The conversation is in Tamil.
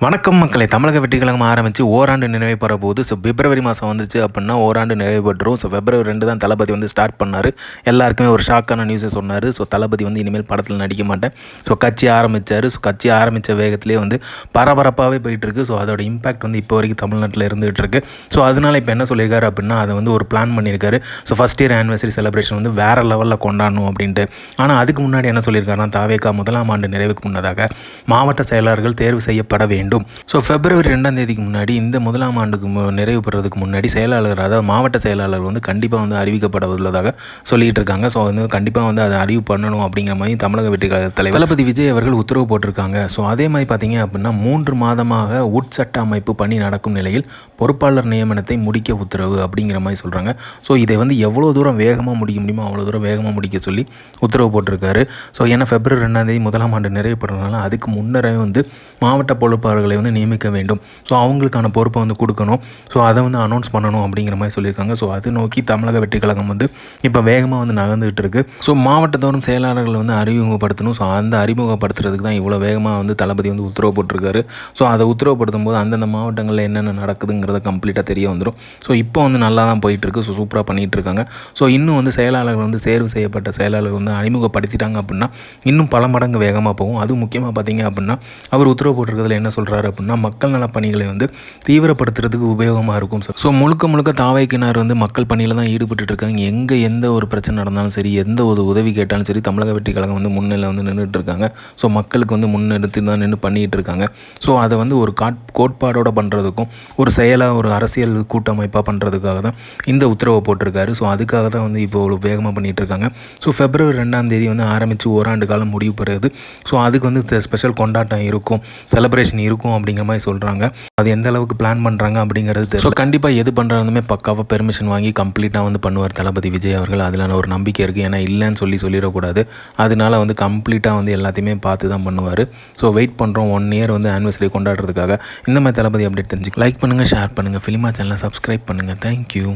வணக்கம் மக்களே. தமிழக வெற்றி கழகம் ஆரம்பித்து ஓராண்டு நிறைவு பெற போது. பிப்ரவரி மாதம் வந்துச்சு அப்படின்னா ஓராண்டு நிறைவு பெற்றுரும். February 2 தான் தளபதி வந்து ஸ்டார்ட் பண்ணார். எல்லாருக்குமே ஒரு ஷாக்கான நியூஸை சொன்னார். தளபதி வந்து இனிமேல் படத்தில் நடிக்க மாட்டேன். கட்சி ஆரம்பித்தார். கட்சி ஆரம்பித்த வேகத்திலே வந்து பரபரப்பாகவே போயிட்டுருக்கு. அதோட இம்பாக்ட் வந்து இப்போ வரைக்கும் தமிழ்நாட்டில் இருந்துகிட்டு இருக்கு. அதனால் இப்போ என்ன சொல்லியிருக்காரு அப்படின்னா அதை வந்து ஒரு பிளான் பண்ணியிருக்காரு. ஃபஸ்ட் இயர் ஆனிவர்சரி செலிப்ரேஷன் வந்து வேறு லெவலில் கொண்டாடணும் அப்படின்ட்டு. ஆனால் அதுக்கு முன்னாடி என்ன சொல்லியிருக்காருன்னா தாவேகா முதலாம் ஆண்டு நிறைவுக்கு முன்னதாக மாவட்ட செயலாளர்கள் தேர்வு செய்யப்பட வேண்டும். February 2 முன்னாடி இந்த முதலாம் ஆண்டுக்கு நிறைவு பெறதுக்கு முன்னாடி செயலாளர், அதாவது மாவட்ட செயலாளர் வந்து கண்டிப்பாக வந்து அறிவிக்கப்பட உள்ளதாக சொல்லிட்டு இருக்காங்க. வந்து கண்டிப்பாக வந்து அதை அறிவு பண்ணணும் அப்படிங்கிற மாதிரி தமிழக வெற்றி கழக தலைவர் தளபதி விஜய் அவர்கள் உத்தரவு போட்டிருக்காங்க. அதே மாதிரி பார்த்தீங்க அப்படின்னா 3 மாதமாக உட்சட்ட அமைப்பு பணி நடக்கும் நிலையில் பொறுப்பாளர் நியமனத்தை முடிக்க உத்தரவு அப்படிங்கிற மாதிரி சொல்கிறாங்க. இதை வந்து எவ்வளோ தூரம் வேகமாக முடிக்க முடியுமோ அவ்வளோ தூரம் வேகமாக முடிக்க சொல்லி உத்தரவு போட்டிருக்காரு. ஏன்னா February 2 முதலாம் ஆண்டு நிறைவு பெறனால அதுக்கு முன்னரே வந்து மாவட்ட பொறுப்பாளர்களை வந்து நியமிக்க வேண்டும். அவங்களுக்கான பொறுப்பை வந்து கொடுக்கணும். அதை வந்து அனௌன்ஸ் பண்ணணும் அப்படிங்கிற மாதிரி சொல்லியிருக்காங்க. அது நோக்கி தமிழக வெற்றி கழகம் வந்து இப்போ வேகமாக வந்து நகர்ந்துகிட்டு இருக்கு. மாவட்டத்தோறும் செயலாளர்கள் வந்து அறிமுகப்படுத்தணும். அந்த அறிமுகப்படுத்துறதுக்கு தான் இவ்வளோ வேகமாக வந்து தளபதி வந்து உத்தரவு போட்டிருக்காரு. அதை உத்தரவுப்படுத்தும் போது அந்தந்த மாவட்டங்களில் என்னென்ன நடக்குதுங்கிறத கம்ப்ளீட்டாக தெரிய வந்துடும். இப்போ வந்து நல்லா தான் போயிட்டுருக்கு. சூப்பராக பண்ணிகிட்டு இருக்காங்க. இன்னும் வந்து செயலாளர்கள் வந்து தேர்வு செய்யப்பட்ட செயலாளர்கள் வந்து அறிமுகப்படுத்திட்டாங்க அப்படின்னா இன்னும் பல மடங்கு வேகமாக போகும். அதுவும் முக்கியமாக பார்த்தீங்க அப்படின்னா அவர் உத்தரவு போட்டிருக்கிறதுல என்ன சொல்கிறாரு அப்படின்னா மக்கள் நல பணிகளை வந்து தீவிரப்படுத்துறதுக்கு உபயோகமாக இருக்கும். முழுக்க முழுக்க தாவேக்கினார் வந்து மக்கள் பணியில் தான் ஈடுபட்டு இருக்காங்க. எங்கே எந்த ஒரு பிரச்சனை நடந்தாலும் சரி, எந்த ஒரு உதவி கேட்டாலும் சரி, தமிழக வெற்றி கழகம் வந்து முன்னிலை வந்து நின்றுட்டு இருக்காங்க. மக்களுக்கு வந்து முன்னிறுத்தி தான் நின்று பண்ணிகிட்டு இருக்காங்க. அதை வந்து ஒரு கோட்பாடோடு பண்ணுறதுக்கும் ஒரு செயலாக ஒரு அரசியல் கூட்டமைப்பாக பண்ணுறதுக்காக தான் இந்த உத்தரவை போட்டிருக்காரு. அதுக்காக தான் வந்து இப்போ ஒரு வேகமாக பண்ணிகிட்டு இருக்காங்க. February 2 வந்து ஆரம்பித்து ஓராண்டு காலம் முடிவு பெறுது. அதுக்கு வந்து ஸ்பெஷல் கொண்டாட்டம் இருக்கும், செலிப்ரேஷன் இருக்கும் அப்படிங்கிற மாதிரி சொல்கிறாங்க. அது எந்த அளவுக்கு பிளான் பண்ணுறாங்க அப்படிங்கிறது தெரியும். கண்டிப்பாக எது பண்ணுறாலுமே பக்காவாக பெர்மிஷன் வாங்கி கம்ப்ளீட்டாக வந்து பண்ணுவார் தளபதி விஜய் அவர்கள். அதில் ஒரு நம்பிக்கை இருக்குது. ஏன்னா இல்லைன்னு சொல்லிடக்கூடாது. அதனால வந்து கம்ப்ளீட்டாக வந்து எல்லாத்தையுமே பார்த்து தான் பண்ணுவார். வெயிட் பண்ணுறோம் 1 இயர் வந்து ஆனிவர்சரி கொண்டாடுறதுக்காக. இந்த மாதிரி தளபதி அப்டேட் தெரிஞ்சுக்க லைக் பண்ணுங்கள், ஷேர் பண்ணுங்கள், ஃபிலிமா சேனலை சப்ஸ்கிரைப் பண்ணுங்கள். தேங்க்யூ.